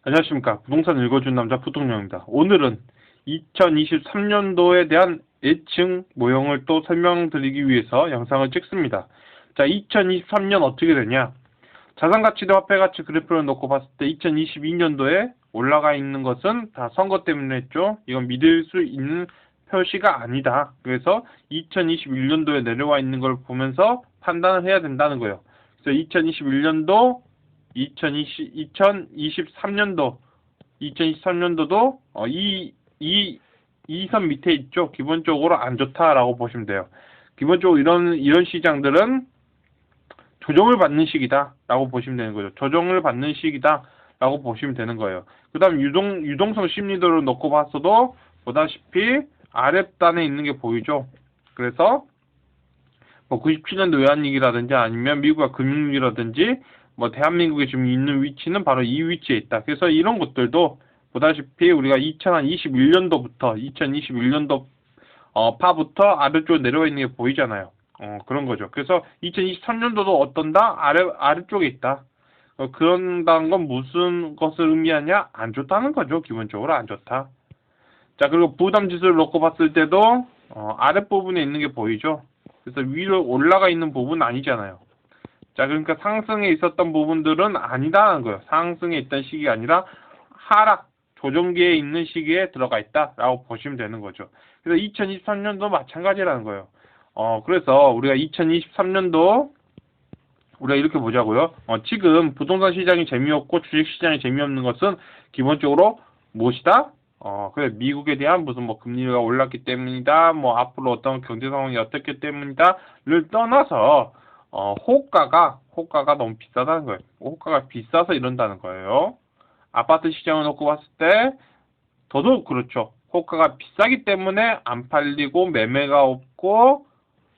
안녕하십니까. 부동산 읽어준 남자 부동령입니다. 오늘은 2023년도에 대한 예측 모형을 또 설명드리기 위해서 영상을 찍습니다. 자, 2023년 어떻게 되냐? 자산가치 대 화폐가치 그래프를 놓고 봤을 때 2022년도에 올라가 있는 것은 다 선거 때문에 했죠. 이건 믿을 수 있는 표시가 아니다. 그래서 2021년도에 내려와 있는 걸 보면서 판단을 해야 된다는 거예요. 그래서 2021년도 2023년도도 이 선 밑에 있죠. 기본적으로 안 좋다라고 보시면 돼요. 기본적으로 이런 시장들은 조정을 받는 시기다라고 보시면 되는 거죠. 조정을 받는 시기다라고 보시면 되는 거예요. 그 다음 유동성 심리도를 놓고 봤어도 보다시피 아랫단에 있는 게 보이죠. 그래서 뭐 97년도 외환위기라든지 아니면 미국의 금융위기라든지 뭐 대한민국에 지금 있는 위치는 바로 이 위치에 있다. 그래서 이런 것들도 보다시피 우리가 2021년도 파부터 아래쪽으로 내려와 있는 게 보이잖아요. 그런 거죠. 그래서 2023년도도 어떤다? 아래쪽에 있다. 그런다는 건 무슨 것을 의미하냐? 안 좋다는 거죠. 기본적으로 안 좋다. 자, 그리고 부담 지수를 놓고 봤을 때도 아랫부분에 있는 게 보이죠. 그래서 위로 올라가 있는 부분은 아니잖아요. 자, 그러니까 상승에 있었던 부분들은 아니다라는 거예요. 상승에 있던 시기가 아니라 하락, 조정기에 있는 시기에 들어가 있다라고 보시면 되는 거죠. 그래서 2023년도 마찬가지라는 거예요. 그래서 우리가 2023년도 우리가 이렇게 보자고요. 지금 부동산 시장이 재미없고 주식 시장이 재미없는 것은 기본적으로 무엇이다? 그래, 미국에 대한 무슨 뭐 금리가 올랐기 때문이다, 뭐 앞으로 어떤 경제 상황이 어떻기 때문이다를 떠나서 호가가 너무 비싸다는 거예요. 호가가 비싸서 이런다는 거예요. 아파트 시장을 놓고 봤을 때 더더욱 그렇죠. 호가가 비싸기 때문에 안 팔리고 매매가 없고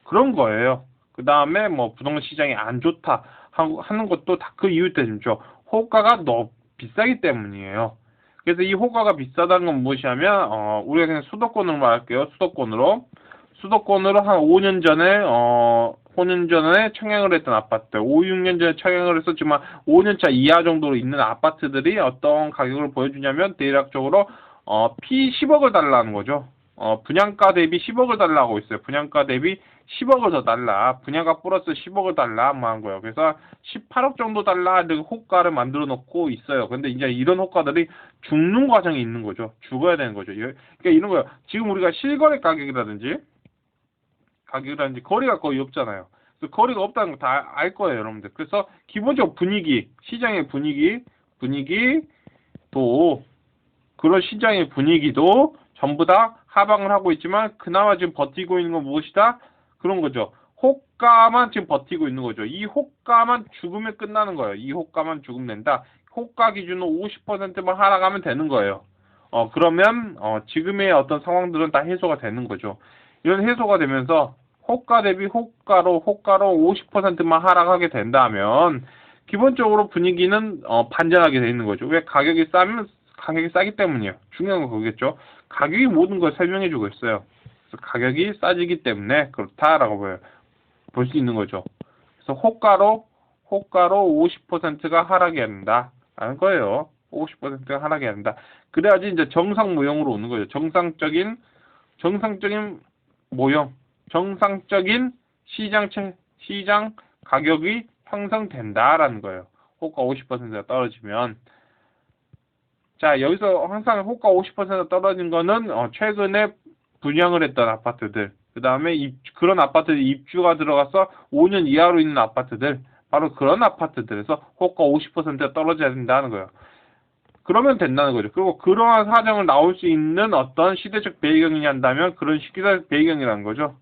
그런 거예요. 그 다음에 뭐 부동산 시장이 안 좋다 하는 것도 다 그 이유 때문이죠. 호가가 너무 비싸기 때문이에요. 그래서 이 호가가 비싸다는 건 무엇이냐면 우리가 그냥 수도권으로 말할게요. 수도권으로 한 5년 전에 청약을 했던 아파트, 5, 6년 전에 청약을 해서 지금 5년차 이하 정도로 있는 아파트들이 어떤 가격을 보여주냐면 대략적으로 피 10억을 달라는 거죠. 분양가 대비 10억을 달라고 있어요. 분양가 대비 10억을 더 달라. 분양가 플러스 10억을 달라. 뭐 한 거예요. 그래서 18억 정도 달라. 이렇게 호가를 만들어 놓고 있어요. 근데 이제 이런 호가들이 죽는 과정이 있는 거죠. 죽어야 되는 거죠. 그러니까 이런 거예요. 지금 우리가 실거래 가격이라든지 거리가 거의 없잖아요. 그래서 거리가 없다는 거 다 알 거예요, 여러분들. 그래서 기본적으로 시장의 분위기도 그런 시장의 분위기도 전부 다 하방을 하고 있지만 그나마 지금 버티고 있는 건 무엇이다? 그런 거죠. 호가만 지금 버티고 있는 거죠. 이 호가만 죽으면 끝나는 거예요. 이 호가만 죽으면 된다. 호가 기준으로 50%만 하락하면 되는 거예요. 그러면 지금의 어떤 상황들은 다 해소가 되는 거죠. 이런 해소가 되면서 호가 대비 호가로 50%만 하락하게 된다면 기본적으로 분위기는 반전하게 되어 있는 거죠. 왜? 가격이 싸기 때문이에요. 중요한 건 그거겠죠. 가격이 모든 걸 설명해주고 있어요. 그래서 가격이 싸지기 때문에 그렇다라고 볼 수 있는 거죠. 그래서 호가로 50%가 하락해야 된다라는 거예요. 50%가 하락해야 된다. 그래야지 이제 정상 모형으로 오는 거죠. 정상적인 모형, 정상적인 시장 가격이 형성된다라는 거예요. 호가 50%가 떨어지면. 자, 여기서 항상 호가 50% 떨어진 거는 최근에 분양을 했던 아파트들, 그 다음에 그런 아파트들 입주가 들어가서 5년 이하로 있는 아파트들, 바로 그런 아파트들에서 호가 50%가 떨어져야 된다는 거예요. 그러면 된다는 거죠. 그리고 그러한 사정을 나올 수 있는 어떤 시대적 배경이냐 한다면 그런 시대적 배경이라는 거죠.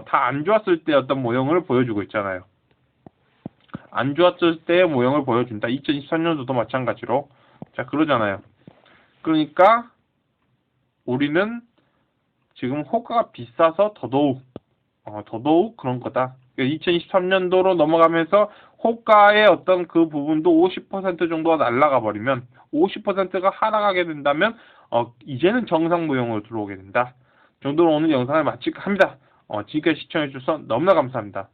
다 안 좋았을 때 어떤 모형을 보여주고 있잖아요. 안 좋았을 때의 모형을 보여준다. 2023년도도 마찬가지로. 자, 그러잖아요. 그러니까 우리는 지금 호가가 비싸서 더더욱 그런 거다. 2023년도로 넘어가면서 호가의 어떤 그 부분도 50% 정도가 날아가 버리면 50%가 하락하게 된다면 이제는 정상 모형으로 들어오게 된다. 정도로 오늘 영상을 마칠까 합니다. 지금까지 시청해 주셔서 너무나 감사합니다.